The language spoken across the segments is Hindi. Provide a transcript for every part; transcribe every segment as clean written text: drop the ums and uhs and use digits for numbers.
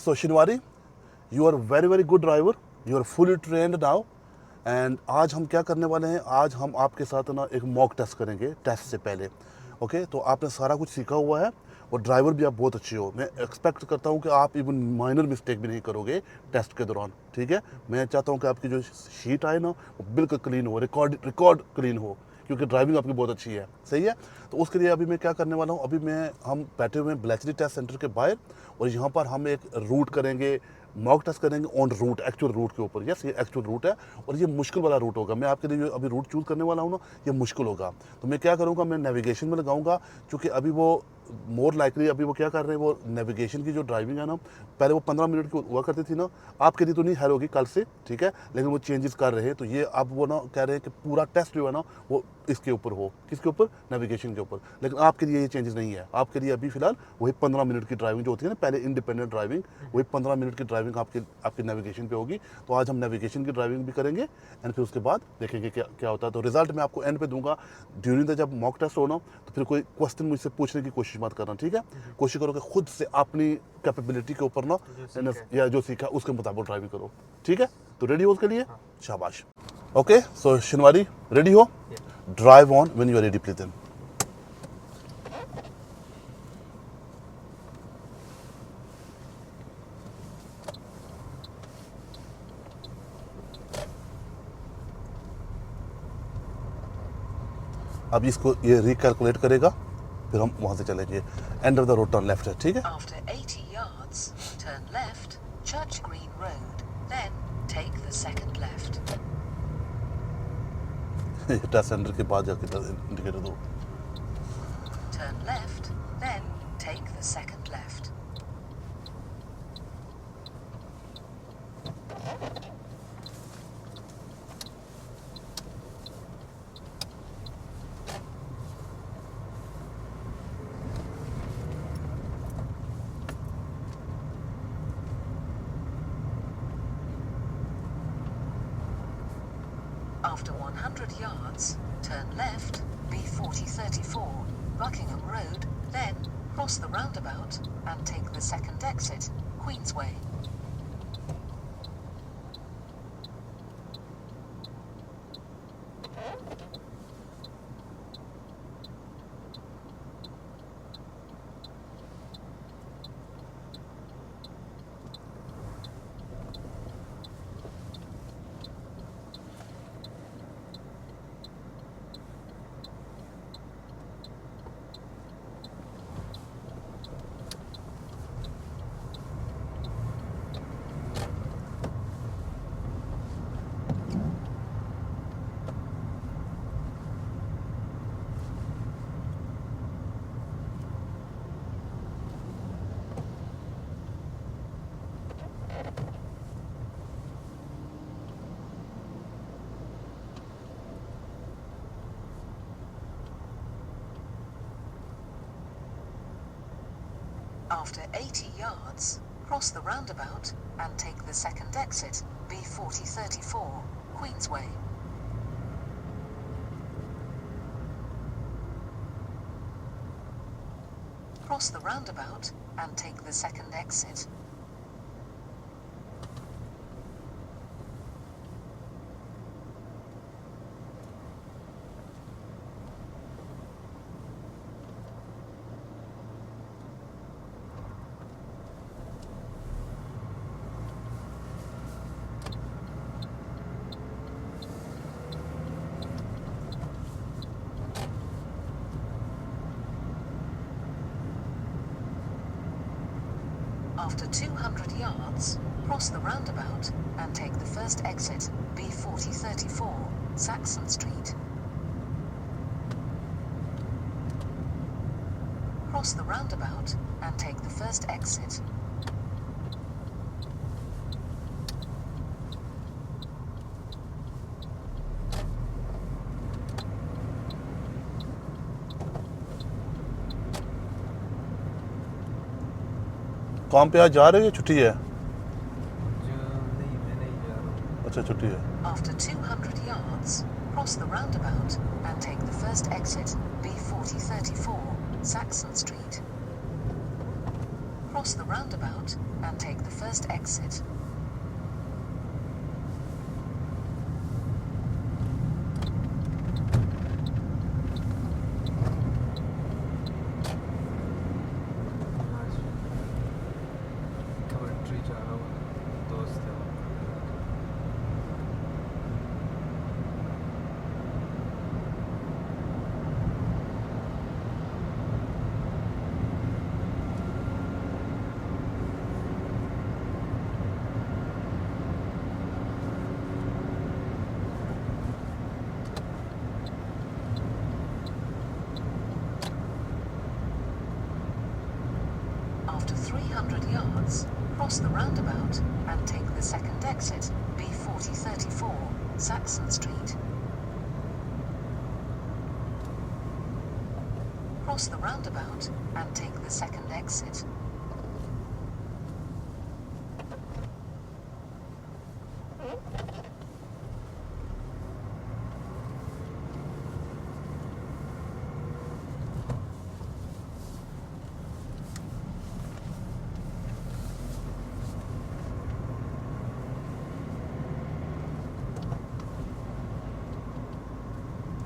So Shinwari, you are very very good driver. You are fully trained now. And आज हम क्या करने वाले हैं, आज हम आपके साथ ना एक मॉक टेस्ट करेंगे टेस्ट से पहले. ओके तो आपने सारा कुछ सीखा हुआ है और ड्राइवर भी आप बहुत अच्छे हो. मैं एक्सपेक्ट करता हूँ कि आप इवन माइनर मिस्टेक भी नहीं करोगे टेस्ट के दौरान. ठीक है, मैं चाहता हूँ कि आपकी जो शीट आए ना वो बिल्कुल क्लीन हो, रिकॉर्ड क्लीन हो, क्योंकि ड्राइविंग आपकी बहुत अच्छी है. सही है. तो उसके लिए अभी मैं क्या करने वाला हूँ, अभी हम बैठे हुए हैं ब्लेचली टेस्ट सेंटर के बाहर और यहाँ पर हम एक रूट करेंगे, मॉक टेस्ट करेंगे ऑन रूट, एक्चुअल रूट के ऊपर. यस, ये एक्चुअल रूट है और ये मुश्किल वाला रूट होगा. मैं आपके लिए अभी रूट चूज़ करने वाला हूँ ना, ये मुश्किल होगा. तो मैं क्या करूँगा, मैं नेविगेशन में लगाऊंगा, क्योंकि अभी वो मोर लाइकली अभी वो क्या कर रहे हैं, वो नेविगेशन की जो ड्राइविंग है ना, पहले वो 15 मिनट की हुआ करती थी ना, आपके लिए तो नहीं है होगी कल से. ठीक है, लेकिन वो चेंजेस कर रहे हैं. तो ये अब वो ना कह रहे हैं कि पूरा टेस्ट जो है ना वो इसके ऊपर हो, किसके ऊपर, नेविगेशन के ऊपर. लेकिन आपके लिए ये चेंजेस नहीं है. आपके लिए अभी फिलहाल वही 15 मिनट की ड्राइविंग जो होती है ना, पहले इंडिपेंडेंट ड्राइविंग, वही 15 मिनट की ड्राइविंग आपकी नेविगेशन पे होगी. तो आज हम नेविगेशन की ड्राइविंग भी करेंगे एंड फिर उसके बाद देखेंगे क्या होता है. तो रिजल्ट मैं आपको एंड पे दूंगा. ड्यूरिंग द जब मॉक टेस्ट हो ना, तो फिर कोई क्वेश्चन मुझसे पूछने की कोशिश मत करना. ठीक है, कोशिश करो कि खुद से अपनी कैपेबिलिटी के ऊपर ना या जो सीखा उसके मुताबिक ड्राइविंग करो. ठीक है, तो रेडी हो उसके लिए. शाबाश. ओके, सो शिनवारी रेडी हो, drive on when you are ready please. Then अब इसको ये रिकैलकुलेट करेगा, फिर हम वहां से चलेंगे. End of the road turn left है. ठीक है, After 80 yards, turn left, Church Green Road, then take the second left. Test centre के बाद जाके इंडिकेटर दो. Turn left, then take the second left. After 100 yards, turn left, B4034, Buckingham Road, then cross the roundabout and take the second exit, Queensway. After 80 yards, cross the roundabout and take the second exit, B4034, Queensway. Cross the roundabout and take the second exit. After 200 yards, cross the roundabout and take the first exit, B4034, Saxon Street. Cross the roundabout and take the first exit. काम पे आज जा रहे हो या छुट्टी है? नहीं, मैं नहीं जा रहा हूँ. अच्छा, छुट्टी है. After 200 yards, cross the roundabout and take the first exit, B4034, Saxon Street. cross the roundabout and take the first exit. Commentary जा रहा हूँ दोस्त है After 300 yards, cross the roundabout and take the second exit, B4034, Saxon Street. Cross the roundabout and take the second exit.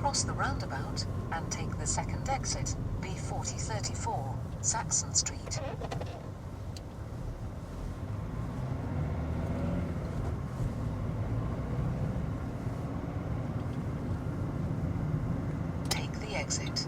Cross the roundabout and take the second exit, B4034, Saxon Street. Take the exit.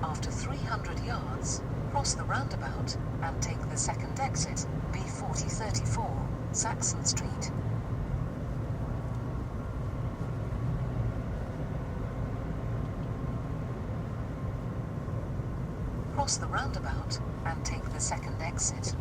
After 300 yards, cross the roundabout and take the second exit, B4034, Saxon Street. Cross the roundabout and take the second exit.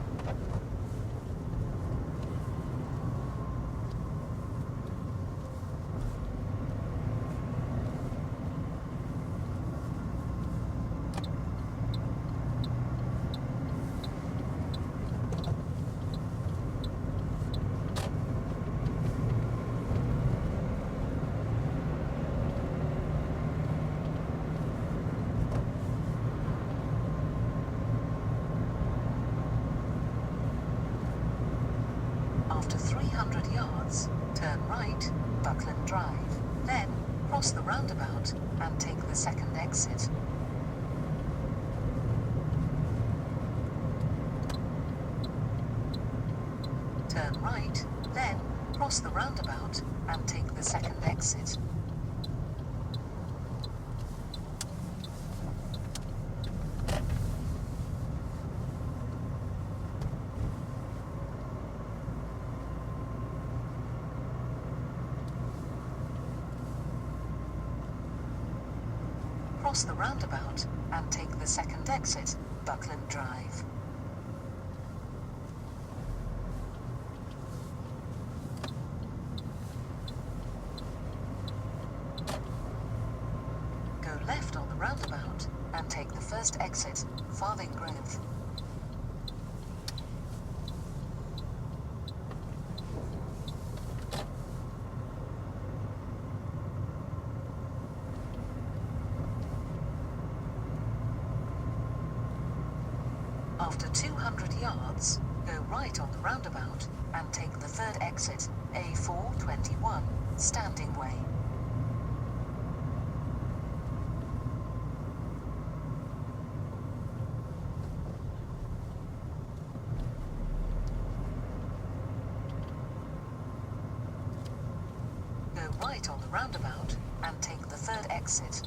After 300 yards, turn right, Buckland Drive. Then, cross the roundabout and take the second exit. Turn right, then cross the roundabout and take the second exit. Cross the roundabout and take the second exit, Buckland Drive. Go left on the roundabout and take the first exit, Farthing Grove. After 200 yards, go right on the roundabout and take the third exit, A421, Standing Way. Go right on the roundabout and take the third exit.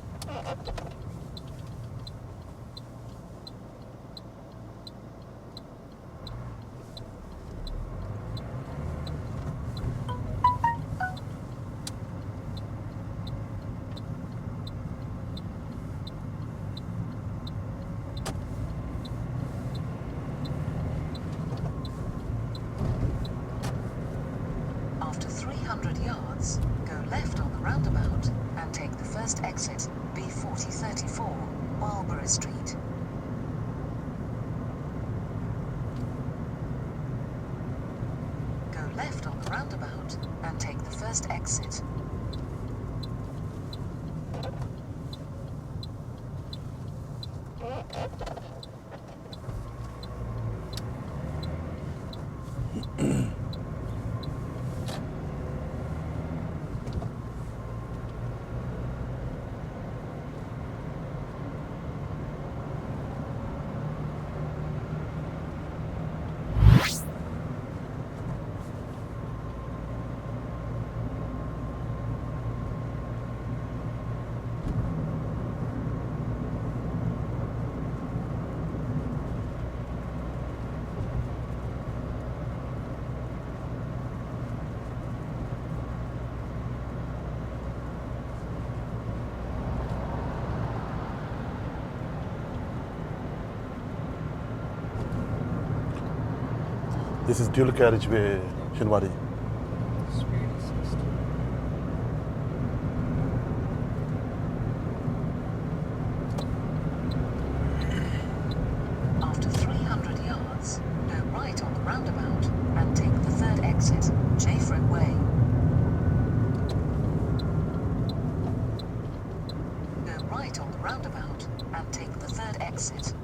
After 300 yards, go left on the roundabout and take the first exit, B4034, Marlborough Street. Go left on the roundabout and take the first exit. This is dual carriageway, Shinwari. Speed is 60. After 300 yards, go right on the roundabout and take the third exit, Jayford Way. Go right on the roundabout and take the third exit.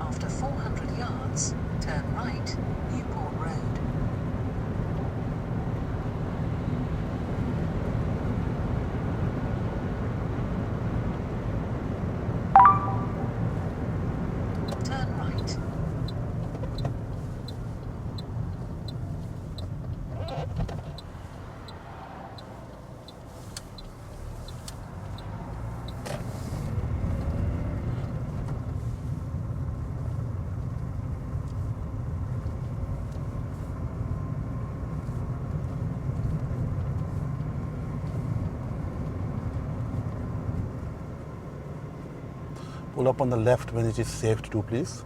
After 400 yards, turn right, Newport Road. Turn right. Pull up on the left when it is safe to do, please.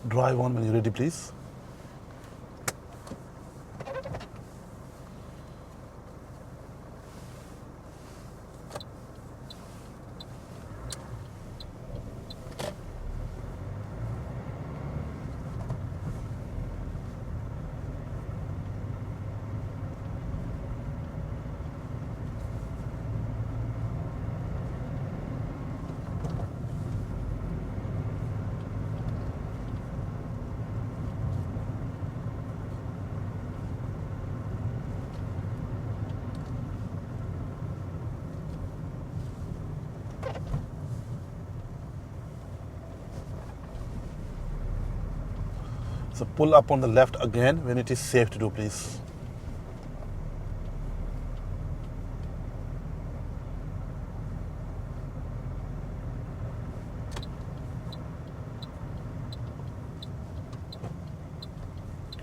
Drive on when you're ready, please. So pull up on the left again when it is safe to do, please.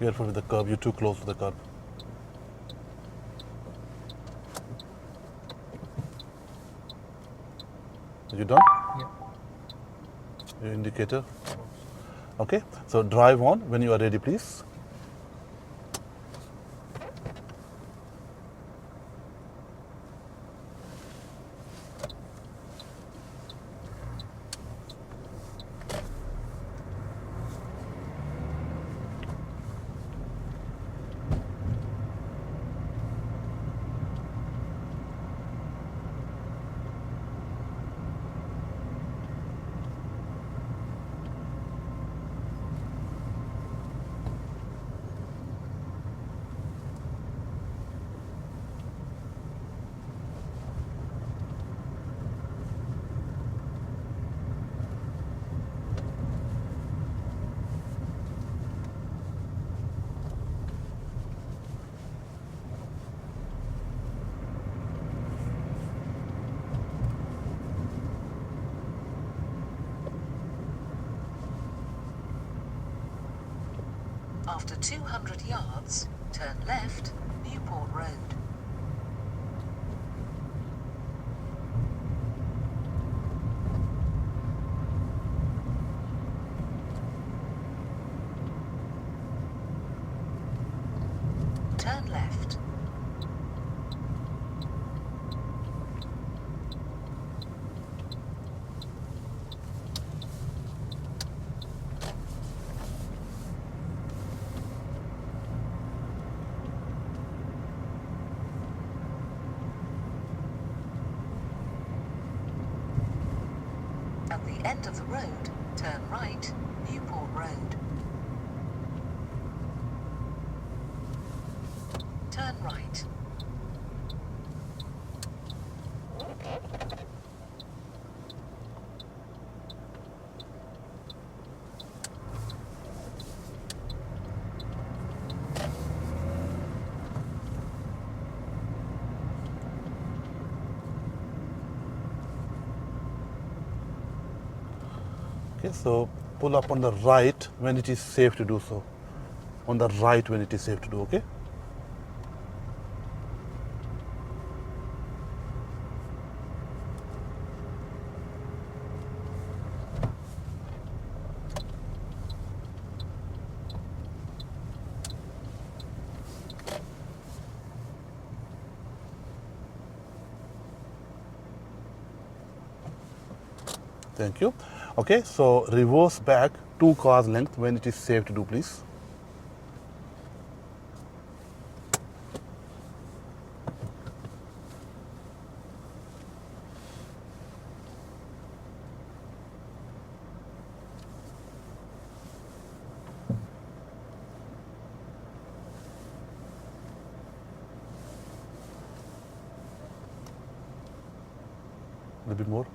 Careful with the curb, you're too close to the curb. You done? Yeah. Your indicator. Okay, so drive on when you are ready, please. After 200 yards, turn left, Newport Road. Turn left. At the end of the road, turn right, Newport Road. Turn right. Okay, so pull up on the right when it is safe to do so. On the right when it is safe to do, okay? Thank you. Okay, so reverse back 2 cars length when it is safe to do, please. A little bit more.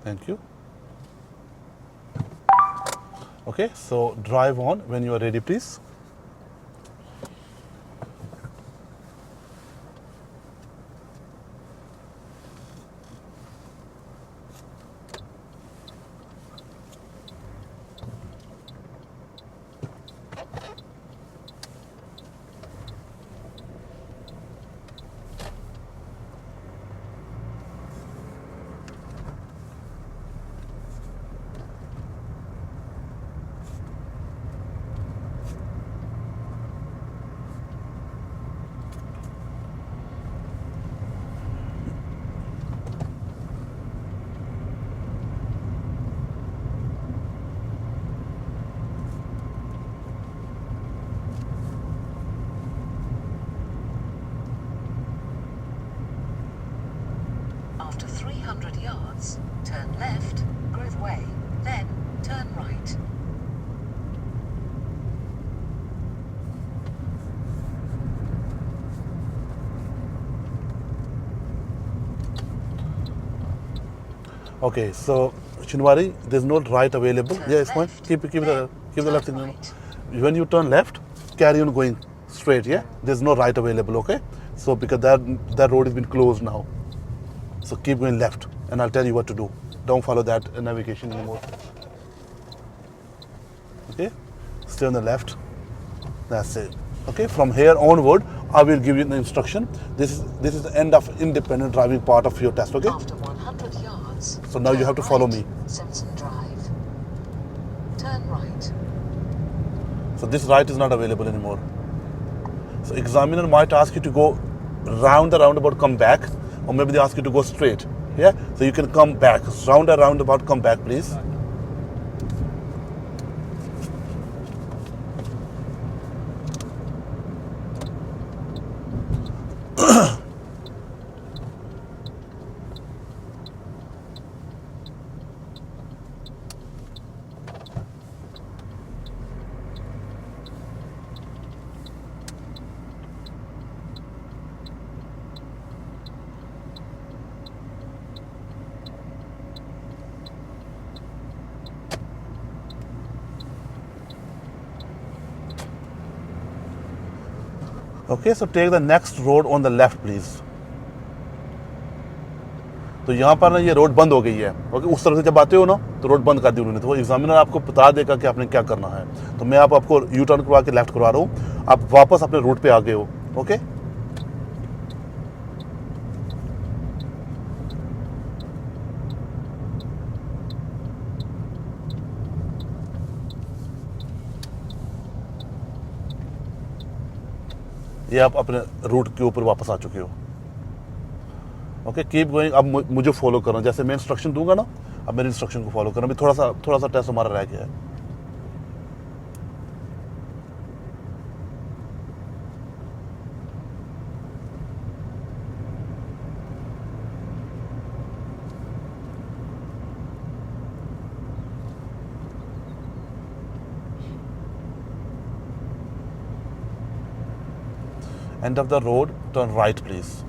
Thank you. Okay, so drive on when you are ready, please. After 300 yards, turn left, Grove Way, then turn right. Okay, so Chinwari, there's no right available. Turn Yeah, it's fine. left, Keep the then left turn signal. right. When you turn left, carry on going straight. Yeah, there's no right available. Okay, so because that road has been closed now, so keep going left, and I'll tell you what to do. Don't follow that navigation anymore. Okay, stay on the left. That's it. Okay, from here onward, I will give you the instruction. This is the end of independent driving part of your test. Okay. After 100 yards, So now you turn have to follow right, me. Simpson Drive. Turn right. So this right is not available anymore. So examiner might ask you to go round the roundabout, come back, or maybe they ask you to go straight. Yeah, so you can come back, round the roundabout, come back, please. Okay, so take the next road on the left, please. तो यहाँ पर ना ये रोड बंद हो गई है. ओके, उस तरफ से जब आते हो ना तो रोड बंद कर दी उन्होंने, तो वो एग्जामिनर आपको बता देगा कि आपने क्या करना है. तो मैं आपको यू टर्न करवा के लेफ्ट करवा रहा हूँ. आप वापस अपने रूट पे आ गए हो. ओके, ये आप अपने रूट के ऊपर वापस आ चुके हो. Okay, keep going. अब मुझे फॉलो करना, जैसे मैं इंस्ट्रक्शन दूंगा ना, अब मेरे इंस्ट्रक्शन को फॉलो करना. अभी थोड़ा सा टेस्ट हमारा रह गया है. End of the road, turn right, please.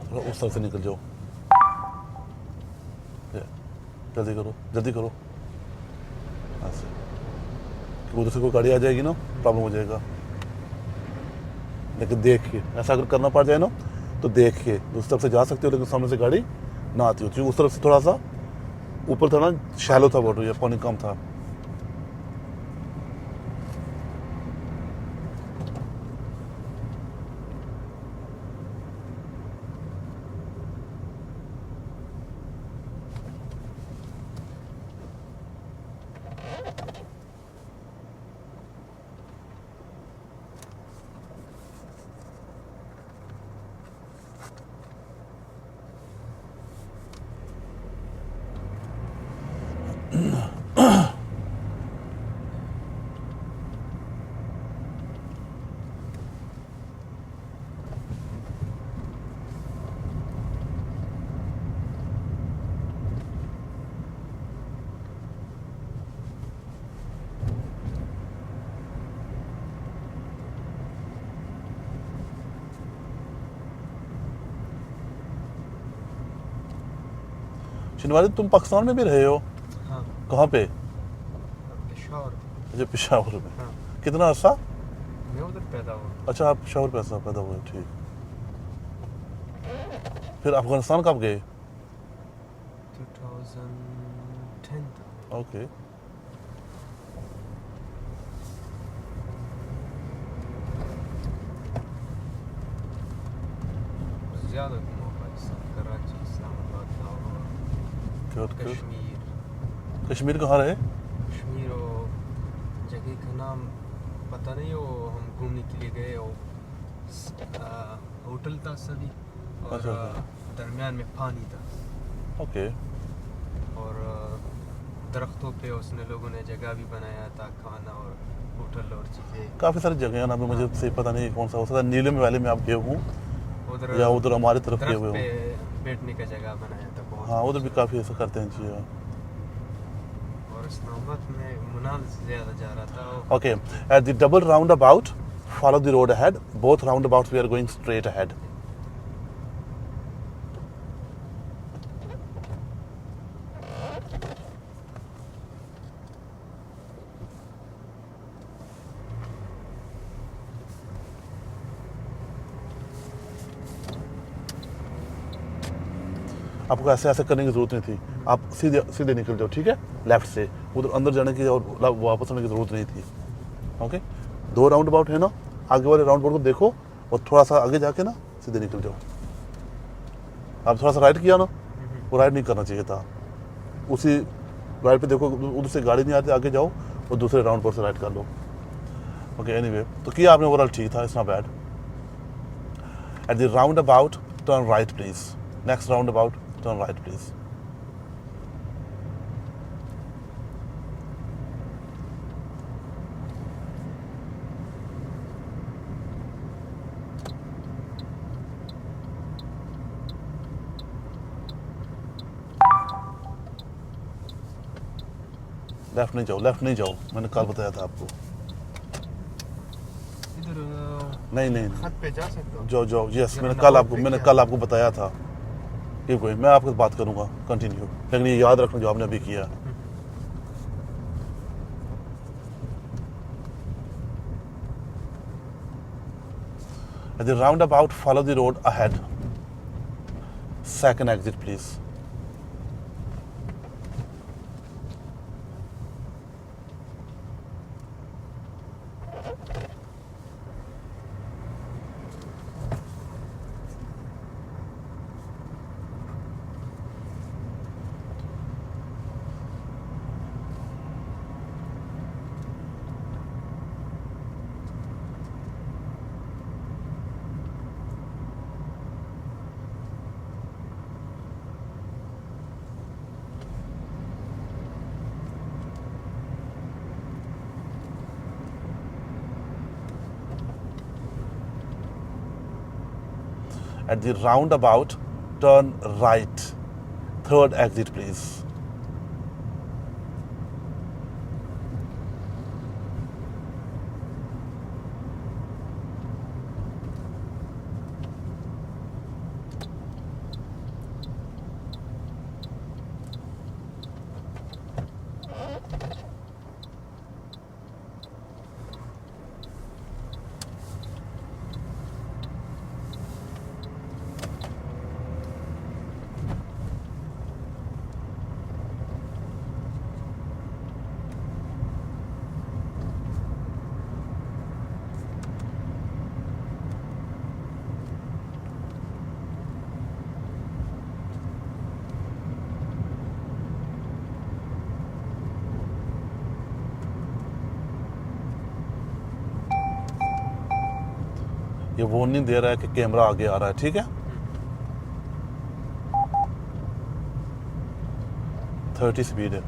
थोड़ा उस तरफ से निकल जाओ, जल्दी करो जल्दी करो, ऐसे कि उधर से कोई गाड़ी आ जाएगी ना प्रॉब्लम हो जाएगा। लेकिन देख के, ऐसा अगर करना पड़ जाए ना तो देख के उस तरफ से जा सकते हो, लेकिन सामने से गाड़ी ना आती हो, क्योंकि उस तरफ से थोड़ा सा ऊपर था ना, शैलो था वाटर, या पानी कम था। शनिवार तुम पाकिस्तान में भी रहे हो? हाँ, कहाँ पे? पेशावर। अच्छा, पेशावर में। हाँ, कितना अर्सा? मैं उधर पैदा हुआ। अच्छा, आप पेशावर पैदा हुए, ठीक। फिर अफगानिस्तान कब गए? 2010 था। ओके। ज़्यादा घूमा पाकिस्तान, कराची, इस्लामाबाद, लाहौर, कश्मीर। कश्मीर कहाँ रहे? कश्मीर और जगह का नाम पता नहीं, वो हम घूमने के लिए गए, वो होटल था सभी, और अच्छा। दरमियान में पानी था, ओके। और दरख्तों पे उसने लोगों ने जगह भी बनाया था, खाना और होटल और चीज़ें। काफ़ी सारी जगह हैं ना, अभी मुझे सही पता नहीं कौन सा हो सकता है। नीलम वैली में आप गए हूँ, उधर या उधर हमारी तरफ गए दरख्त हुए पे हो? बैठने का जगह बनाया था बहुत। हाँ, उधर भी काफ़ी ऐसा करते हैं जी। और इस्लामाबाद में मुनाल से ज़्यादा जा रहा था। Okay, at the double round about follow the road ahead. Both roundabouts we are going straight ahead. आपको ऐसे ऐसे करने की जरूरत नहीं थी, आप सीधे सीधे निकल जाओ, ठीक है? लेफ्ट से उधर अंदर जाने की और वापस आने की जरूरत नहीं थी। ओके, 2 राउंड अबाउट है ना, आगे वाले राउंड अबाउट को देखो और थोड़ा सा आगे जाके ना सीधे निकल जाओ। आप थोड़ा सा राइट किया ना, वो राइट नहीं करना चाहिए था। उसी राइट पे देखो, उधर से गाड़ी नहीं आती, आगे जाओ और दूसरे राउंड पर से राइट कर लो। ओके, एनीवे तो किया आपने, ओवरऑल ठीक था, it's not bad. At the round about turn right please. Next round about turn right please. Left नहीं जाओ, लेफ्ट नहीं जाओ, मैंने कल बताया था आपको। इधर नहीं नहीं खत पे जा सकते हो। जाओ जाओ, यस, मैंने नंबर कल आपको बताया था कि कोई, मैं आपके बात करूंगा कंटिन्यू, लेकिन ये याद रखना जो आपने अभी किया। At the roundabout, follow the road ahead. Second exit, please. At the roundabout, turn right. Third exit, please. ये वार्निंग दे रहा है कि कैमरा आगे आ रहा है, ठीक है। 30 स्पीड है।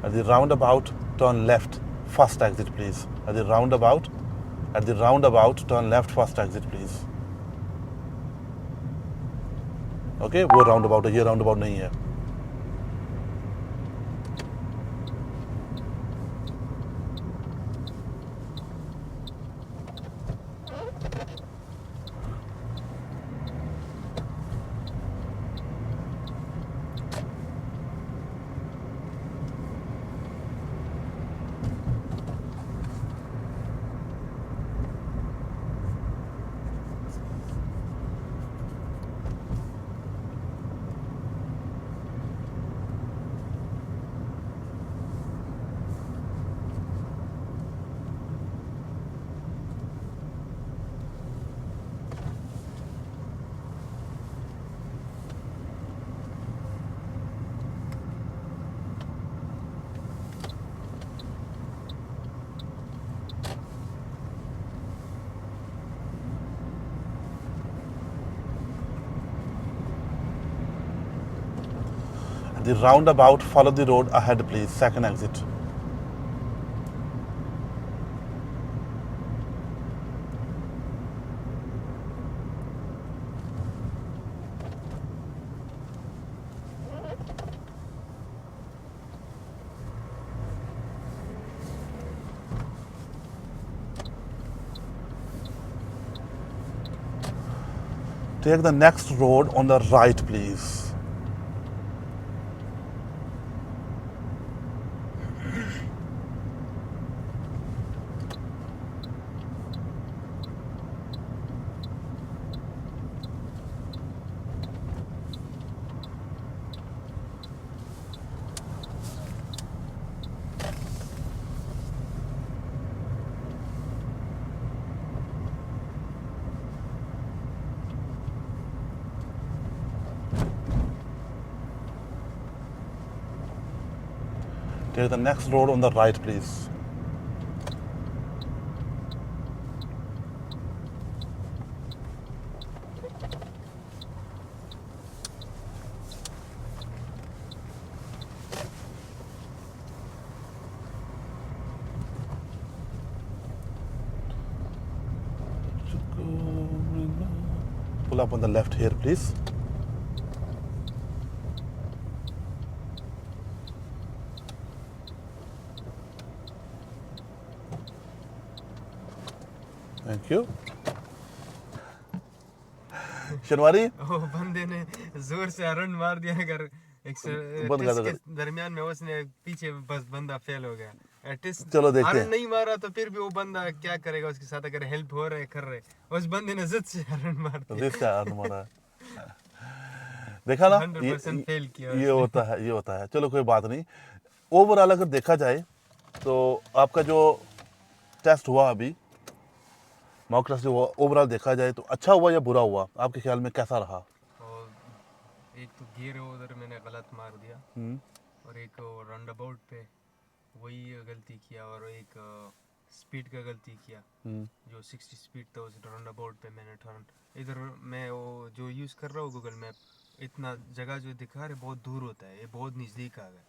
At the roundabout, turn left, first exit, please. At the roundabout, turn left, first exit, please. Okay, वो roundabout है, ये roundabout नहीं है। The roundabout, follow the road ahead, please. Second exit. Take the next road on the right, please. Take the next road on the right, please. Pull up on the left here, please. Thank you. शनवारी वो बंदे ने जोर से हॉर्न मार दिया, अगर बंद कर दो। के दरमियान में उसने पीछे बस बंदा फेल हो गया। चलो देखते हैं। हॉर्न नहीं मारा तो फिर भी वो बंदा क्या करेगा उसके साथ, अगर हेल्प हो रहा है कर रहे, उस बंदे ने जिद से हॉर्न मार दिया। जिद से हॉर्न मारा, देखा ना, 100% फेल किया। ये होता है। चलो कोई बात नहीं। ओवरऑल अगर देखा जाए तो आपका जो टेस्ट हुआ अभी, मॉक टेस्ट जो हुआ, ओवरऑल देखा जाए तो अच्छा हुआ या बुरा हुआ, आपके ख्याल में कैसा रहा? और एक तो गियर उधर मैंने गलत मार दिया, और एक राउंड अबाउट पे वही गलती किया, और एक स्पीड का गलती किया। जो 60 स्पीड था उस राउंड अबाउट पे मैंने टर्न, इधर मैं वो जो यूज़ कर रहा हूँ गूगल मैप, इतना जगह जो दिखा रहे बहुत दूर होता है, ये बहुत नज़दीक आ गया।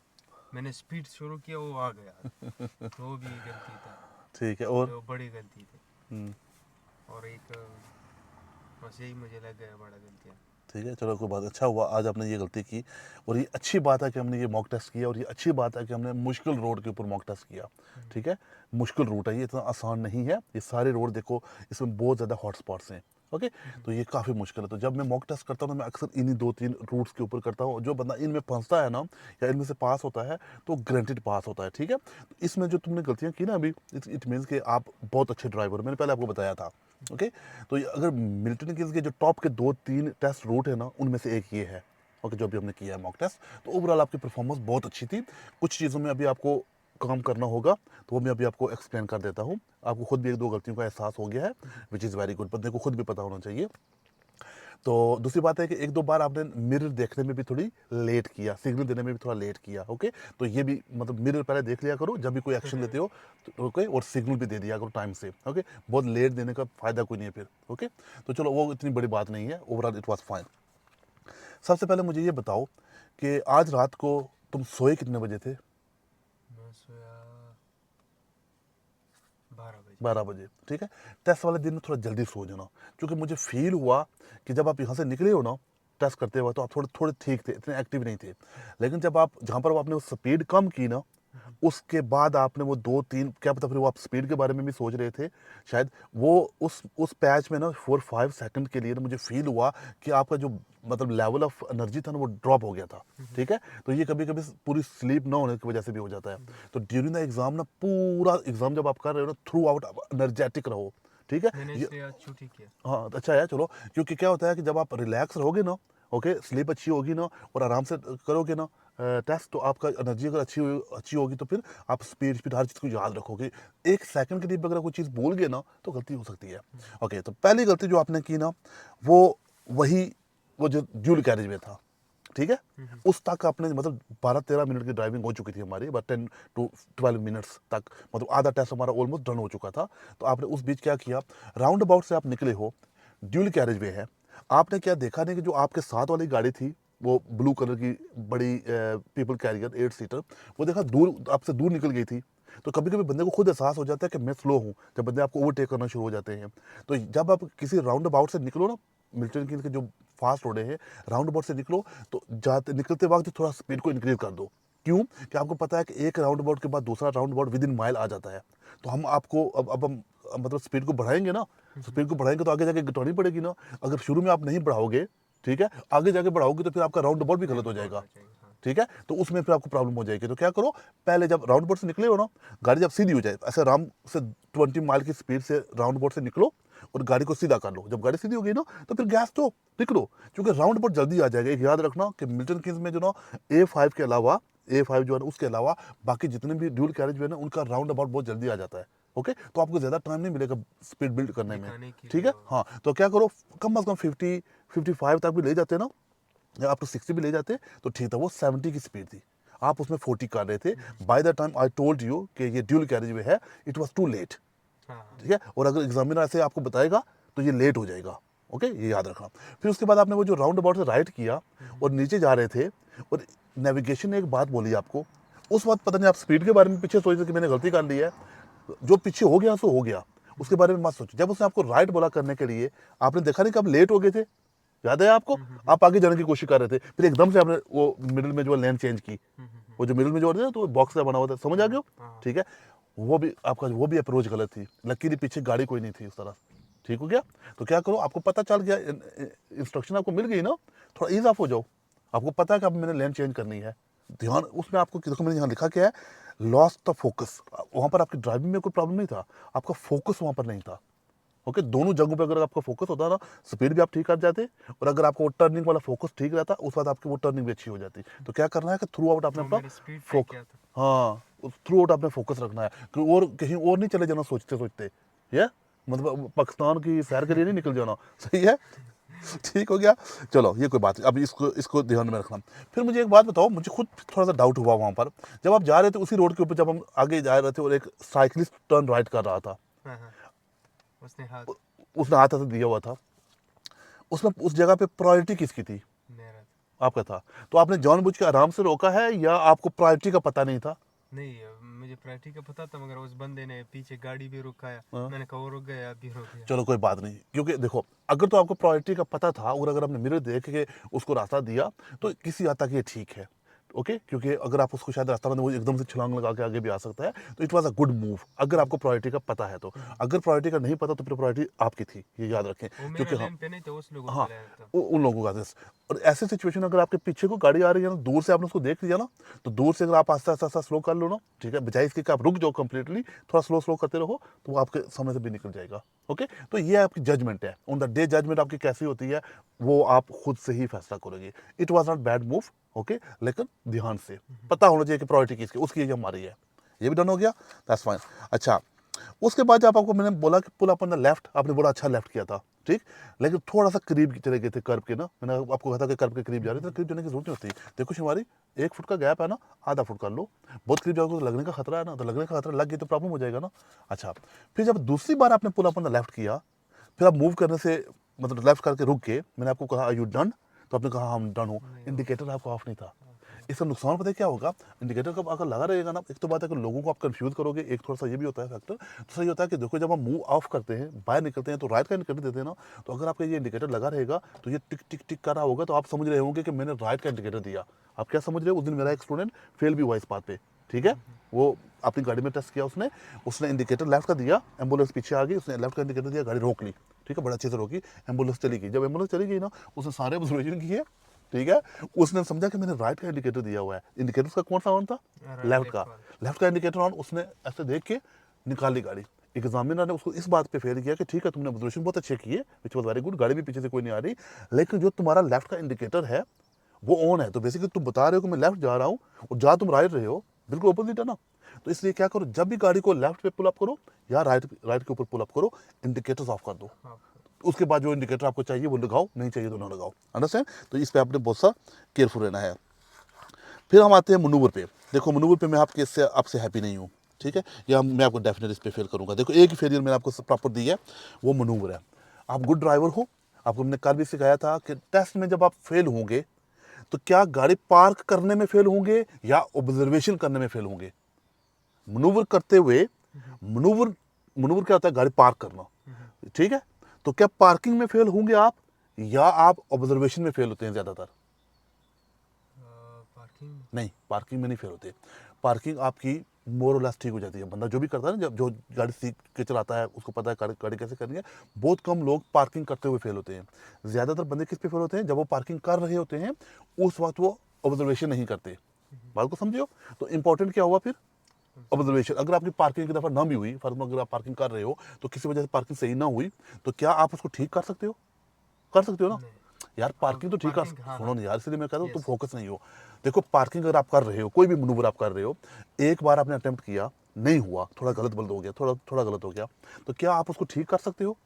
मैंने स्पीड शुरू किया, वो आ गया, तो वो भी गलती था। ठीक है, और तो बड़ी गलती थी। और एक बस यही मुझे लग गया बड़ा गलतियाँ। ठीक है, चलो कोई बात, अच्छा हुआ आज आपने ये गलती की, और ये अच्छी बात है कि हमने ये मॉक टेस्ट किया, और ये अच्छी बात है कि हमने मुश्किल रोड के ऊपर मॉक टेस्ट किया। ठीक है, मुश्किल रूट है, ये इतना आसान नहीं है। ये सारे रोड देखो, इसमें बहुत ज़्यादा हॉट स्पॉट्स हैं। ओके, तो ये काफ़ी मुश्किल है। तो जब मैं मॉक टेस्ट करता हूँ, मैं अक्सर इन्हीं 2-3 रूट्स के ऊपर करता हूँ। जो बंदा इनमें फंसता है ना, या इनमें से पास होता है, तो ग्रेंटेड पास होता है। ठीक है, तो इसमें जो तुमने गलतियाँ की ना अभी, इट मीन्स कि आप बहुत अच्छे ड्राइवर हो, मैंने पहले आपको बताया था। ओके, तो अगर मिलिटरी किल्स के जो टॉप के 2-3 टेस्ट रूट है ना, उनमें से एक ये है। ओके, जो अभी हमने किया है मॉक टेस्ट, तो ओवरऑल आपकी परफॉर्मेंस बहुत अच्छी थी। कुछ चीज़ों में अभी आपको काम करना होगा, तो वो मैं अभी आपको एक्सप्लेन कर देता हूँ। आपको खुद भी 1-2 गलतियों का एहसास हो गया है, विच इज़ वेरी गुड, बंदे को खुद भी पता होना चाहिए। तो दूसरी बात है कि एक दो बार आपने मिरर देखने में भी थोड़ी लेट किया, सिग्नल देने में भी थोड़ा लेट किया। ओके, तो ये भी मतलब मिरर पहले देख लिया करो जब भी कोई एक्शन लेते हो, तो ओके, और सिग्नल भी दे दिया करो टाइम से। ओके, बहुत लेट देने का फ़ायदा कोई नहीं है फिर। ओके, तो चलो वो इतनी बड़ी बात नहीं है, ओवरऑल इट वॉज फाइन। सबसे पहले मुझे ये बताओ कि आज रात को तुम सोए कितने बजे थे? मैं सोया 12 बजे। 12 बजे, ठीक है। टेस्ट वाले दिन में थोड़ा जल्दी सो जाना, क्योंकि मुझे फील हुआ कि जब आप यहाँ से निकले हो ना टेस्ट करते हुए, तो आप थोड़े थोड़े ठीक थे, इतने एक्टिव नहीं थे। लेकिन जब आप जहाँ पर आपने वो स्पीड कम की ना, उसके बाद आपने वो 2-3, क्या पता फिर वो आप स्पीड के बारे में भी सोच रहे थे शायद, वो उस पैच में ना 4-5 सेकंड के लिए ना मुझे फील हुआ कि आपका जो मतलब लेवल ऑफ एनर्जी था ना वो ड्रॉप हो गया था। ठीक है, तो ये कभी कभी पूरी स्लीप ना होने की वजह से भी हो जाता है। तो ड्यूरिंग द एग्जाम ना, पूरा एग्जाम जब आप कर रहे हो ना, थ्रू आउट एनर्जेटिक रहो। ठीक है, मैंने ये इसलिए आज छुट्टी किया। हाँ अच्छा है, चलो, क्योंकि क्या होता है कि जब आप रिलैक्स रहोगे ना, ओके, स्लीप अच्छी होगी ना, और आराम से करोगे ना टेस्ट, तो आपका एनर्जी अगर अच्छी होगी तो फिर आप स्पीड स्पीड हर चीज़ को याद रखोगे। एक सेकंड के लिए भी अगर कोई चीज़ भूल गए ना तो गलती हो सकती है। ओके, तो पहली गलती जो आपने की ना, वो वो जो ड्यूल कैरेज में था, ठीक है, उस तक आपने मतलब 12-13 मिनट की ड्राइविंग हो चुकी थी हमारी, बट 10-12 मिनट्स तक, मतलब आधा टेस्ट हमारा ऑलमोस्ट डन हो चुका था। तो आपने उस बीच क्या किया, राउंड अबाउट से आप निकले हो, ड्यूल कैरेज वे है, आपने क्या देखा नहीं कि जो आपके साथ वाली गाड़ी थी, वो ब्लू कलर की बड़ी पीपल कैरियर 8 सीटर, वो देखा दूर, आपसे दूर निकल गई थी। तो कभी कभी बंदे को खुद एहसास हो जाता है कि मैं स्लो हूँ, जब बंदे आपको ओवरटेक करना शुरू हो जाते हैं। तो जब आप किसी राउंड अबाउट से निकलो ना, मिल्टन कीन्स के जो फास्ट रोडे हैं, राउंड अबाउट से निकलो, तो जाते निकलते वक्त थोड़ा स्पीड को इंक्रीज कर दो। क्यों? कि आपको पता है कि एक राउंड अबाउट के बाद दूसरा roundabout within mile आ जाता है। तो हम आपको अब हम मतलब स्पीड को बढ़ाएंगे ना, स्पीड को बढ़ाएंगे तो आगे जाके घटानी पड़ेगी ना। अगर शुरू में आप नहीं बढ़ाओगे, ठीक है, आगे जाके बढ़ाओगे तो फिर आपका राउंड अबाउट भी गलत हो जाएगा। ठीक है, तो उसमें फिर आपको प्रॉब्लम हो जाएगी। तो क्या करो, पहले जब राउंड अबाउट से निकले हो ना, गाड़ी जब सीधी हो जाए, ऐसे आराम से 20 माइल की स्पीड से राउंड अबाउट से निकलो और गाड़ी को सीधा कर लो। जब गाड़ी सीधी हो गई ना, तो फिर गैस तो निकलो, क्योंकि राउंड अबाउट जल्दी आ जाएगा। एक याद रखना कि मिल्टन कीन्स में जो ना A5 के अलावा, A5 जो है ना, उसके अलावा बाकी जितने भी ड्यूल कैरेज वे ना, उनका राउंड अबाउट बहुत जल्दी आ जाता है। ओके, तो आपको ज़्यादा टाइम नहीं मिलेगा स्पीड बिल्ड करने में। दिखाने के ठीक लिए है, हाँ, तो क्या करो, कम अज़ कम 50-55 तक भी ले जाते ना, या आप तो 60 भी ले जाते तो ठीक था। वो 70 की स्पीड थी, आप उसमें 40 कर रहे थे। By the time I told you कि ये ड्यूल कैरेज वे है, इट वॉज टू लेट। ठीक है, और अगर एग्जामिनर ऐसे आपको बताएगा तो ये लेट हो जाएगा। ओके, ये याद रखना। फिर उसके बाद आपने वो जो राउंड अबाउट से राइट किया और नीचे जा रहे थे, और नेविगेशन ने एक बात बोली आपको, उस वक्त पता नहीं आप स्पीड के बारे में पीछे सोच रहे थे कि मैंने गलती कर ली है, जो पीछे हो गया सो हो गया, उसके बारे में मत सोचो। जब उसने आपको राइट बोला करने के लिए, आपने देखा नहीं कि आप लेट हो गए थे, याद है आपको, आप आगे जाने की कोशिश कर रहे थे, फिर एकदम से आपने वो मिडिल में जो लेन चेंज की, वो जो मिडिल में जो होता है तो बॉक्स का बना हुआ था, समझ आ गया? ठीक है, वो भी आपका वो भी अप्रोच गलत थी। लकीली पीछे गाड़ी कोई नहीं थी उस तरफ। ठीक हो गया, तो क्या करो, आपको पता चल गया, इंस्ट्रक्शन आपको मिल गई ना, थोड़ा ईज ऑफ हो जाओ। आपको पता है कि अब मैंने लेन चेंज करनी है, ध्यान उसमें आपको, देखो मैंने यहाँ लिखा क्या है, लॉस द फोकस। वहाँ पर आपकी ड्राइविंग में कोई प्रॉब्लम नहीं था, आपका फोकस वहाँ पर नहीं था। ओके, दोनों जगहों पे अगर आपका फोकस होता ना, स्पीड भी आप ठीक कर जाते, और अगर आपको टर्निंग वाला फोकस ठीक रहता, उस बाद आपकी वो टर्निंग भी अच्छी हो जाती। तो क्या करना है कि थ्रू आउट आपने तो अपना मैंने स्पीड तय फोक किया था। हाँ, थ्रू आउट आपने फोकस रखना है कि और कहीं और नहीं चले जाना सोचते सोचते, ये मतलब पाकिस्तान की सैर के लिए नहीं निकल जाना। सही है, ठीक हो गया। चलो, ये कोई बात नहीं, अब इसको ध्यान में रखना। फिर मुझे एक बात बताओ, मुझे खुद थोड़ा सा डाउट हुआ वहाँ पर, जब आप जा रहे थे उसी रोड के ऊपर, जब हम आगे जा रहे थे और एक साइकिलिस्ट टर्न राइट कर रहा था, हाँ हाँ, उसने हाथ उसने हाथ ऐसे दिया हुआ था, उसमें उस जगह पे प्रायोरिटी किसकी थी? मेरा था। आपका था। तो आपने जानबूझ के आराम से रोका है, या आपको प्रायोरिटी का पता नहीं था? नहीं, मुझे प्रायोरिटी का पता था, मगर उस बंदे ने पीछे गाड़ी भी रुकाया। हाँ। मैंने कहा वो रुक गया, अभी रुक गया। चलो कोई बात नहीं, क्योंकि देखो, अगर तो आपको प्रायोरिटी का पता था और अगर आपने मिरर देख के उसको रास्ता दिया, तो किसी हद तक ये ठीक है। ओके, क्योंकि अगर आप उसको शायद रास्ता में, वो एकदम से छलांग लगा के आगे भी आ सकता है, तो it was a good move अगर आपको प्रायोरिटी का पता है तो। अगर प्रायोरिटी का नहीं पता तो फिर प्रायोरिटी आपकी थी, ये याद रखें। वो मेरा क्योंकि हाँ, लेन पे नहीं था, उस लोगों हाँ, का लेन था। उन लोगों का this। और ऐसे सिचुएशन अगर आपके पीछे को गाड़ी आ रही है ना, दूर से आपने उसको देख लिया ना, तो दूर से अगर आप आस्ता आस्ता स्लो कर लो ना, ठीक है, बजाय इसके कि आप रुक जाओ कंप्लीटली, थोड़ा स्लो करते रहो, तो वो आपके समय से भी निकल जाएगा। ओके, तो ये आपकी जजमेंट है, ऑन द डे जजमेंट आपकी कैसी होती है वो आप खुद से ही फैसला करोगे। It was not bad move, okay, लेकिन ध्यान से पता होना चाहिए कि प्रायोरिटी किसकी, उसकी ये हमारी है। ये भी डन हो गया, दैट्स फाइन। अच्छा, उसके बाद जब आपको मैंने बोला कि pull up on the left, आपने बड़ा अच्छा लेफ्ट किया था, ठीक, लेकिन थोड़ा सा करीब चले गए थे कर्व के ना, मैंने आपको कहा था कि कर्व के करीब जा रहे थे, तो करीब जाने की जरूरत नहीं होती। देखो शिवारी, 1 फुट का गैप है ना, आधा फुट कर लो, बहुत करीब जाओगे तो लगने का खतरा है ना, तो लगने का खतरा लग गया तो प्रॉब्लम हो जाएगा ना। अच्छा, फिर जब दूसरी बार आपने pull up on the left किया, फिर आप मूव करने से मतलब लेफ्ट करके रुक के, मैंने आपको कहा आर यू डन, तो आपने कहा हम डन हो, इंडिकेटर आपका ऑफ नहीं था। इसका नुकसान पता है क्या होगा, इंडिकेटर कब अगर लगा रहेगा ना, एक तो बात है कि लोगों को आप कंफ्यूज करोगे, एक थोड़ा सा ये भी होता है फैक्टर। तो सही होता है कि देखो जब हम मूव ऑफ करते हैं, बाहर निकलते हैं, तो राइट का इंडिकेटर देते हैं ना, तो अगर आपका ये इंडिकेटर लगा रहेगा तो ये टिक टिक टिक कर रहा होगा, तो आप समझ रहे होंगे कि मैंने राइट का इंडिकेटर दिया। आप क्या समझ रहे हो, उस दिन मेरा एक स्टूडेंट फेल भी हुआ इस बात पे, ठीक है, वो अपनी गाड़ी में टेस्ट किया उसने इंडिकेटर लेफ्ट का दिया, एम्बुलेंस पीछे आ गई, उसने लेफ्ट का इंडिकेटर दिया, गाड़ी रोक ली, ठीक है, बड़ा अच्छे से रोकी, एम्बुलेंस चली गई। जब एम्बुलेंस चली गई ना, उसने सारे ऑब्जर्वेशन किए, ठीक है, उसने समझा कि मैंने राइट का इंडिकेटर दिया हुआ है। इंडिकेटर का कौन सा ऑन था, लेफ्ट का, लेफ्ट का इंडिकेटर ऑन, उसने ऐसे देख के निकाल ली गाड़ी। एग्जामिनर ने उसको इस बात पे फेल किया कि ठीक है तुमने ऑब्जर्वेशन बहुत अच्छे किए, विच वाज वेरी गुड, गाड़ी भी पीछे से कोई नहीं आ रही, लेकिन जो तुम्हारा लेफ्ट का इंडिकेटर है वो ऑन है, तो बेसिकली तुम बता रहे हो कि मैं लेफ्ट जा रहा हूँ और जा तुम राइट रहे हो, बिल्कुल अपोजिट है ना। तो इसलिए क्या करो, जब भी गाड़ी को लेफ्ट पे पुल अप करो या राइट राइट के ऊपर पुल अप करो, इंडिकेटर्स ऑफ कर दो, उसके बाद जो इंडिकेटर आपको चाहिए वो लगाओ, नहीं चाहिए तो ना लगाओ, अंडरस्टैंड। तो इस पे आपने बहुत सा केयरफुल रहना है। फिर हम आते हैं मनूवर पे। देखो मनूवर पे मैं आपके इससे आपसे हैप्पी नहीं हूँ, ठीक है, या मैं आपको डेफिनेट इस पे फेल करूँगा। देखो एक ही फेलियर मैंने आपको प्रॉपर दी है, वो मनूवर है। आप गुड ड्राइवर हो, आपको मैंने कल भी सिखाया था कि टेस्ट में जब आप फेल होंगे तो क्या गाड़ी पार्क करने में फेल होंगे या ऑब्जर्वेशन करने में फेल होंगे। मनूवर करते हुए, मनूवर मनूवर क्या होता है, गाड़ी पार्क करना, ठीक है, तो क्या पार्किंग में फेल होंगे आप या आप ऑब्जर्वेशन में फेल होते हैं ज्यादातर। पार्किंग नहीं, पार्किंग में नहीं फेल होते, पार्किंग आपकी मोर और लेस ठीक हो जाती है। बंदा जो भी करता है ना, जब जो गाड़ी सीख के चलाता है उसको पता है गाड़ी कैसे करनी है। बहुत कम लोग पार्किंग करते हुए फेल होते हैं, ज़्यादातर बंदे किस पे फेल होते हैं, जब वो पार्किंग कर रहे होते हैं उस वक्त वो ऑब्जर्वेशन नहीं करते। बात को समझियो, तो इंपॉर्टेंट क्या हुआ फिर, ऑब्जर्वेशन। अगर आपकी पार्किंग की दफ़ा ना भी हुई, फर्ज में अगर आप पार्किंग कर रहे हो तो किसी वजह से पार्किंग सही ना हुई, तो क्या आप उसको ठीक कर सकते हो, कर सकते हो ना यार। पार्किंग तो ठीक कर, सुनो ना यार, इसलिए मैं कह रहा हूँ तुम फोकस नहीं हो। देखो पार्किंग अगर आप कर रहे हो, कोई भी मनूवर आप कर रहे हो, एक बार आपने अटेम्प्ट किया, नहीं हुआ, थोड़ा गलत बल्द हो गया, थोड़ा गलत हो गया, तो क्या आप उसको ठीक कर सकते हो,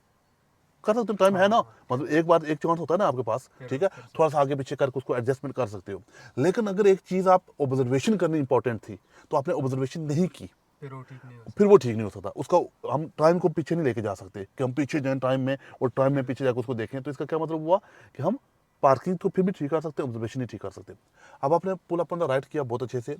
कर सकते हो, टाइम है ना, मतलब एक बार एक चांस होता है ना आपके पास, ठीक है, थोड़ा सा आगे पीछे करके उसको एडजस्टमेंट कर सकते हो। लेकिन अगर एक चीज़ आप ऑब्जर्वेशन करनी इंपॉर्टेंट थी, तो आपने ऑब्जर्वेशन नहीं की, फिर वो ठीक नहीं हो फिर वो ठीक नहीं हो सकता। उसका हम टाइम को पीछे नहीं लेके जा सकते कि हम पीछे जाएं टाइम में और टाइम में पीछे जाकर उसको देखें। तो इसका क्या मतलब हुआ कि हम पार्किंग तो फिर भी ठीक कर सकते हैं, ऑब्जर्वेशन नहीं ठीक कर सकते। अब आपने pull up on the right किया बहुत अच्छे से,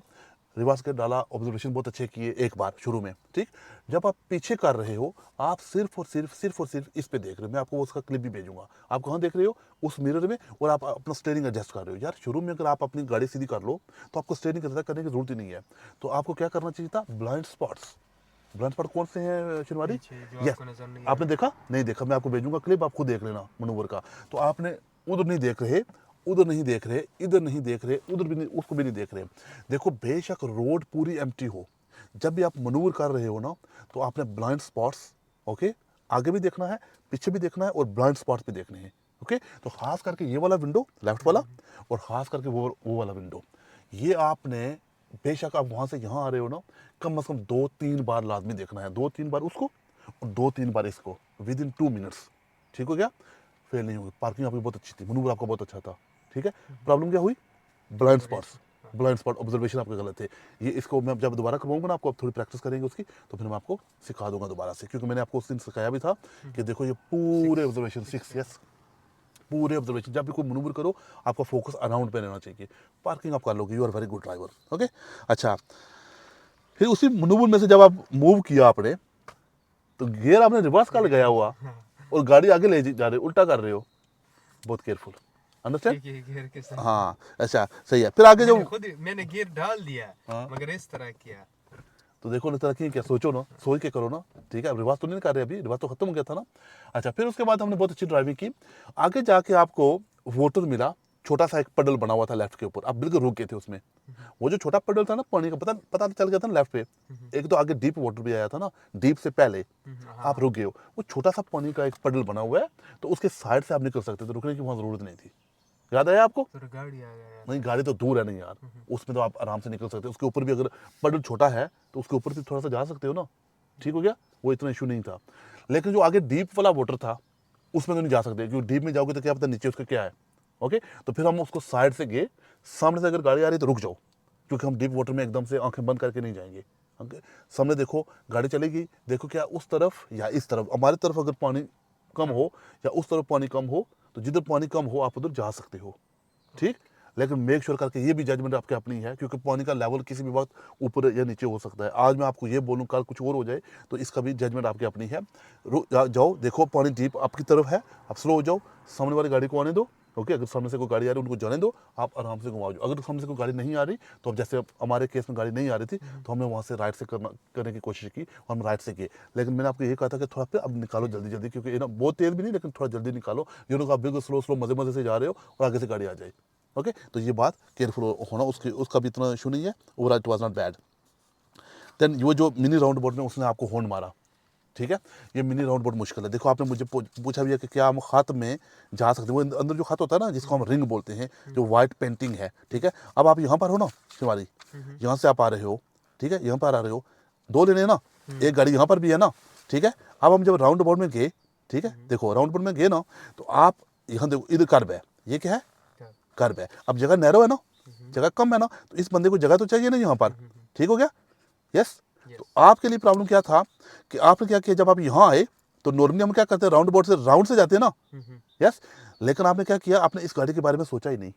रिवर्स कर डाला, ऑब्जर्वेशन बहुत अच्छे किए एक बार शुरू में, ठीक। जब आप पीछे कर रहे हो, आप सिर्फ और सिर्फ इस पे देख रहे हो। मैं आपको उसका क्लिप भी भेजूंगा। आप कहाँ देख रहे हो, उस मिरर में, और आप अपना स्टीयरिंग एडजस्ट कर रहे हो। यार शुरू में अगर आप अपनी गाड़ी सीधी कर लो तो आपको स्टीयरिंग एडजस्ट करने की जरूरत ही नहीं है। तो आपको क्या करना चाहिए था, ब्लाइंड स्पॉट्स। ब्लाइंड स्पॉट कौन से हैं शिनवारी, पीछे जो यस, आपको नजर नहीं आ आपने देखा नहीं देखा, मैं आपको भेजूंगा क्लिप, आप खुद देख लेना मनूवर का। तो आपने उधर नहीं देख रहे, उधर नहीं देख रहे, इधर नहीं देख रहे, उधर भी नहीं, उसको भी नहीं देख रहे। देखो बेशक रोड पूरी एम्प्टी हो, जब भी आप मनूवर कर रहे हो ना, तो आपने ब्लाइंड स्पॉट्स, ओके, आगे भी देखना है, पीछे भी देखना है, और ब्लाइंड स्पॉट्स भी देखने हैं, ओके। तो खास करके ये वाला विंडो लेफ्ट वाला, और खास करके वो वाला विंडो, ये आपने, बेशक आप वहाँ से यहाँ आ रहे हो ना, कम से कम 2-3 बार लाजमी देखना है, 2-3 बार उसको और 2-3 बार इसको, विद इन 2 मिनट्स, ठीक हो गया, फेल नहीं होगी। पार्किंग आपकी बहुत अच्छी थी, मनूवर आपका बहुत अच्छा था, ठीक है। प्रॉब्लम क्या हुई, blind spots, blind spot observation आपके गलत थे। ये इसको मैं जब दोबारा करवाऊंगा ना, आपको आप थोड़ी प्रैक्टिस करेंगे उसकी, तो फिर मैं आपको सिखा दूंगा दोबारा से, क्योंकि मैंने आपको उस दिन सिखाया भी था कि देखो ये पूरे ऑब्जर्वेशन 6, यस, पूरे ऑब्जर्वेशन, जब भी कोई मनूवर करो आपका फोकस अराउंड पे रहना चाहिए। पार्किंग आप कर लोगे, you are very good driver, okay. अच्छा, फिर उसी मनूवर में से जब आप मूव किया आपने, तो गियर आपने रिवर्स कर गया हुआ और गाड़ी आगे ले जा रहे हो, उल्टा कर रहे हो, बहुत केयरफुल, अंडरस्टैंड। ठीक है, गियर के साथ हाँ अच्छा सही है। फिर आगे जो मैंने गियर डाल दिया, हाँ। मगर इस तरह किया। तो देखो ना, तरक्की क्या, सोचो ना, सोच के करो ना, ठीक है। अब रिवाज तो नहीं कर रहे, अभी रिवाज तो खत्म हो गया था ना। अच्छा, फिर उसके बाद हमने बहुत अच्छी ड्राइविंग की, आगे जाके आपको वाटर मिला, छोटा सा एक पडल बना हुआ था लेफ्ट के ऊपर, आप बिल्कुल रुक गए थे उसमें। वो जो छोटा पडल था ना पानी का, पता चल गया था ना लेफ्ट पे, एक तो आगे डीप वाटर भी आया था ना, डीप से पहले आप रुक गए हो। वो छोटा सा पानी का एक पडल बना हुआ है, तो उसके साइड से आप निकल सकते थे, रुकने की वहाँ जरूरत नहीं थी। याद आया आपको, फिर गाड़ी आ गया यार। नहीं गाड़ी तो दूर है नहीं यार, उसमें तो आप आराम से निकल सकते हो। उसके ऊपर भी अगर पडल छोटा है तो उसके ऊपर भी थोड़ा सा जा सकते हो ना, ठीक हो गया, वो इतना इशू नहीं था। लेकिन जो आगे डीप वाला वाटर था उसमें तो नहीं जा सकते, क्योंकि डीप में जाओगे तो क्या पता नीचे उसका क्या है। ओके, तो फिर हम उसको साइड से गए, सामने से अगर गाड़ी आ रही है तो रुक जाओ, क्योंकि हम डीप वाटर में एकदम से आंखें बंद करके नहीं जाएंगे। सामने देखो गाड़ी चलेगी, देखो क्या उस तरफ या इस तरफ, हमारी तरफ अगर पानी कम हो या उस तरफ पानी कम हो, तो जिधर पानी कम हो आप उधर जा सकते हो, ठीक। लेकिन मेक श्योर करके, ये भी जजमेंट आपके अपनी है, क्योंकि पानी का लेवल किसी भी वक्त ऊपर या नीचे हो सकता है। आज मैं आपको ये बोलूँ, कल कुछ और हो जाए, तो इसका भी जजमेंट आपकी अपनी है। जाओ, देखो पानी डीप आपकी तरफ है, आप स्लो हो जाओ, सामने वाली गाड़ी को आने दो। ओके, अगर सामने से कोई गाड़ी आ रही है उनको जाने दो, आप आराम से घुमाओ। अगर सामने से कोई गाड़ी नहीं आ रही, तो अब जैसे हमारे केस में गाड़ी नहीं आ रही थी, तो हमने वहाँ से राइट से करने की कोशिश की, और हम राइट से गए। लेकिन मैंने आपको ये कहा था कि थोड़ा पे अब निकालो जल्दी जल्दी, क्योंकि ये ना बहुत तेज़ भी नहीं, लेकिन थोड़ा जल्दी निकालो, ये लोग आप बिल्कुल स्लो स्लो मज़े मज़े से जा रहे हो और आगे से गाड़ी आ जाए। ओके, तो ये बात केयरफुल होना, उसका भी इतना इशू नहीं है। Overall it was not bad. Then वो जो मिनी राउंड बोट में उसने आपको हॉर्न मारा, ठीक है, ये मिनी राउंड बोट मुश्किल है। देखो आपने मुझे पूछा भी है कि क्या हम खत में जा सकते हैं, वो अंदर जो खत होता है ना, जिसको हम रिंग बोलते हैं, जो वाइट पेंटिंग है, ठीक है। अब आप यहाँ पर हो ना शिवाली, यहाँ से आप आ रहे हो, ठीक है, यहाँ पर आ रहे हो, दो लेने हैं ना, एक गाड़ी यहाँ पर भी है ना, ठीक है। अब हम जब राउंड बोट में गए, ठीक है, देखो राउंड बोट में गए ना, तो आप यहाँ देखो, इधर कर्व है, ये क्या है, कर्व है। अब जगह नैरो है ना, जगह कम है ना, तो इस बंदे को जगह तो चाहिए ना यहाँ पर, ठीक हो गया, यस। तो आपके लिए प्रॉब्लम क्या था कि आपने क्या किया, जब आप यहाँ आए तो नॉर्मली हम क्या करते हैं, राउंड बोर्ड से राउंड से जाते हैं ना, यस। लेकिन आपने क्या किया, आपने इस गाड़ी के बारे में सोचा ही नहीं।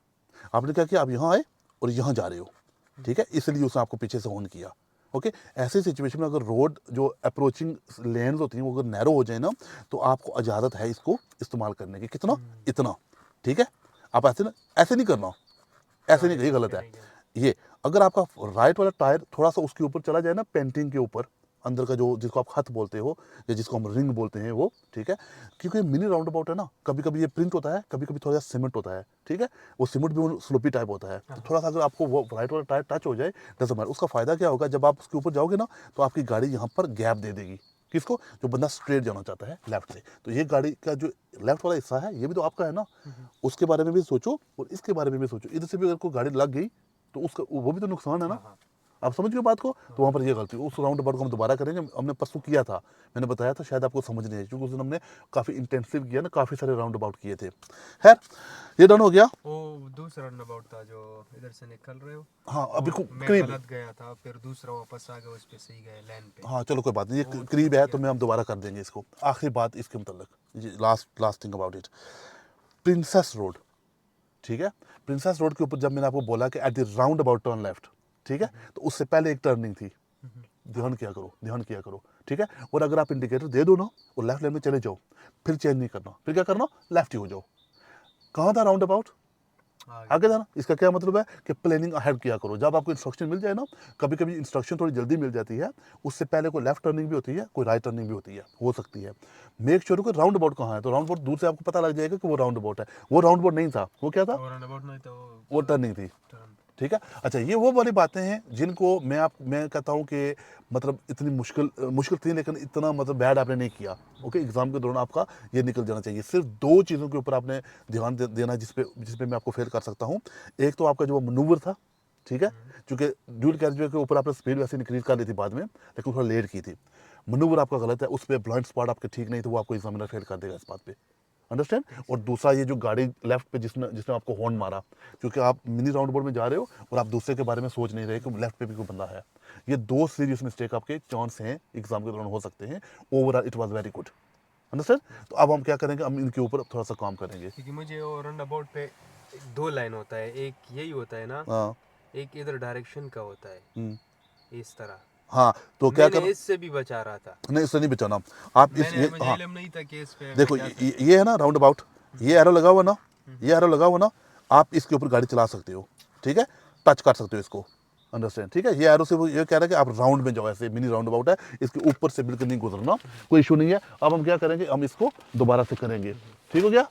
आपने क्या किया, आप यहाँ आए और यहाँ जा रहे हो, ठीक है, इसलिए उसने आपको पीछे से हॉर्न किया। ओके, ऐसी सिचुएशन में अगर रोड जो अप्रोचिंग लेन्स होती हैं वो अगर नैरो हो जाए ना, तो आपको इजाज़त है इसको इस्तेमाल करने की, कितना, इतना, ठीक है। आप ऐसे नहीं करना, ऐसे नहीं, ये गलत है। ये अगर आपका राइट वाला टायर थोड़ा सा उसके ऊपर चला जाए ना, पेंटिंग के ऊपर, अंदर का जो जिसको आप खत बोलते हो या जिसको हम रिंग बोलते हैं वो, ठीक है, क्योंकि मिनी राउंड अबाउट है ना, कभी कभी ये प्रिंट होता है, कभी कभी थोड़ा सा सीमेंट होता है, ठीक है, वो सीमेंट भी स्लोपी टाइप होता है। तो थोड़ा सा अगर आपको वो राइट वाला टायर टच हो जाए, डजंट मैटर। उसका फ़ायदा क्या होगा, जब आप उसके ऊपर जाओगे ना, तो आपकी गाड़ी यहाँ पर गैप दे देगी, किसको, जो बंदा स्ट्रेट जाना चाहता है लेफ्ट से। तो ये गाड़ी का जो लेफ्ट वाला हिस्सा है, ये भी तो आपका है ना, उसके बारे में भी सोचो और इसके बारे में भी सोचो। इधर से भी अगर कोई गाड़ी लग गई तो उसका वो भी तो नुकसान है ना। आप समझ गए बात को। तो वहाँ पर ये गलती, उस राउंड अबाउट को हम दोबारा करेंगे। हमने परसों किया था, मैंने बताया था, शायद आपको समझ नहीं है, क्योंकि उस दिन हमने काफ़ी इंटेंसिव किया ना, काफ़ी सारे राउंड अबाउट किए थे। खैर, ये डन हो गया। वो दूसरा राउंड अबाउट था जो इधर से निकल रहे हो। हाँ, अभी मैं करीब, गलत गया था, फिर दूसरा वापस आ गया, उस पे सही गए लाइन पे। हाँ चलो कोई बात नहीं, ये करीब है तो मैं हम दोबारा कर देंगे इसको। आखिरी बात इसके मतलब, last thing about it, princess road, ठीक है। प्रिंसेस रोड के ऊपर जब मैंने आपको बोला कि at the round about turn left, ठीक है, तो उससे पहले एक टर्निंग थी, ध्यान किया करो, ध्यान किया करो, ठीक है। और अगर आप इंडिकेटर दे दो ना और लेफ्ट लेन में चले जाओ, फिर चेंज नहीं करना, फिर क्या करना, लेफ्ट ही हो जाओ। कहाँ था राउंड अबाउट, आगे था ना। इसका क्या मतलब है कि प्लानिंग अहेड किया करो। जब आपको इंस्ट्रक्शन मिल जाए ना, कभी कभी इंस्ट्रक्शन थोड़ी जल्दी मिल जाती है, उससे पहले कोई लेफ्ट टर्निंग भी होती है, कोई राइट टर्निंग भी होती है, हो सकती है। मेक श्योर कि राउंड अबाउट कहाँ है, तो राउंड अबाउट दूर से आपको पता लग जाएगा कि वो राउंड अबाउट है। वो राउंड अबाउट नहीं था, वो क्या था, राउंड अबाउट नहीं था, वो टर्निंग थी, टर्न। ठीक है। अच्छा, ये वो वाली बातें हैं जिनको मैं कहता हूँ कि मतलब इतनी मुश्किल थी, लेकिन इतना मतलब बैड आपने नहीं किया। ओके, एग्जाम के दौरान आपका ये निकल जाना चाहिए। सिर्फ दो चीज़ों के ऊपर आपने ध्यान देना जिसपे मैं आपको फेल कर सकता हूँ। एक तो आपका जो मनूवर था, ठीक है, क्योंकि ड्यूल कैरियरवे के ऊपर आपने स्पीड वैसे इंक्रीज कर ली थी बाद में, लेकिन थोड़ा लेट की थी। मनूवर आपका गलत है, उस पर ब्लाइंड स्पॉट आपके ठीक नहीं, तो वो आपको एग्जामिनर फेल कर देगा इस बात पे, अंडरस्टैंड। और दूसरा, ये जो गाड़ी लेफ्ट पे जिसने आपको हॉर्न मारा, क्योंकि आप मिनी राउंड बोर्ड में जा रहे हो और आप दूसरे के बारे में सोच नहीं रहे कि लेफ्ट पे भी कोई बंदा है। ये दो सीरियस मिस्टेक आपके चांस हैं एग्जाम के दौरान हो सकते हैं। Overall it was very good, understand. तो अब हम क्या करेंगे, हम इनके ऊपर थोड़ा सा काम करेंगे। क्योंकि मुझे वो राउंड अबाउट पे दो लाइन होता है, एक यही होता है ना, हाँ, एक इधर डायरेक्शन का होता है, इस तरह। हाँ, तो क्या मैंने कर, इससे भी बचा रहा था, नहीं इससे नहीं बचाना आप इस मैंने मुझे हाँ, इल्म नहीं था कि इस पे देखो ये है ना राउंड अबाउट, ये एरो लगा हुआ ना, ये एरो लगा हुआ ना, आप इसके ऊपर गाड़ी चला सकते हो, ठीक है, टच कर सकते हो इसको, अंडरस्टैंड, ठीक है। ये एरो से वो ये कह रहा है कि आप राउंड में जाओ, ऐसे मिनी राउंड अबाउट है, इसके ऊपर से बिल्कुल नहीं गुजरना, कोई इशू नहीं है। अब हम क्या करेंगे, हम इसको दोबारा से करेंगे, ठीक हो गया।